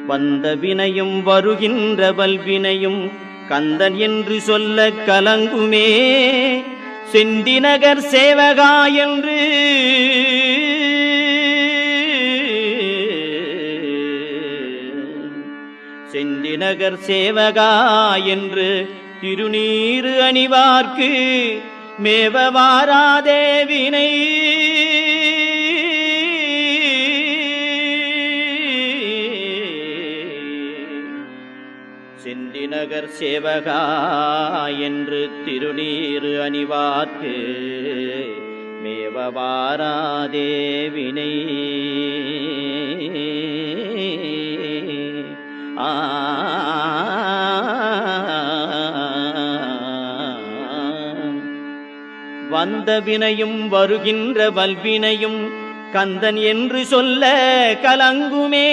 வந்த வினையும் வருகின்ற வல்வினையும் கந்தன் என்று சொல்ல கலங்குமே. செந்திநகர் சேவகா என்று செந்திநகர் சேவகா என்று திருநீறு அணிவார்க்கு மேவ வாராதே வினை. செந்திநகர் சேவகா என்று திருநீறு அணிவார்க்கு மேவ வாராதே வினை. வந்த வினையும் வருகின்ற வல்வினையும் கந்தன் என்று சொல்ல கலங்குமே.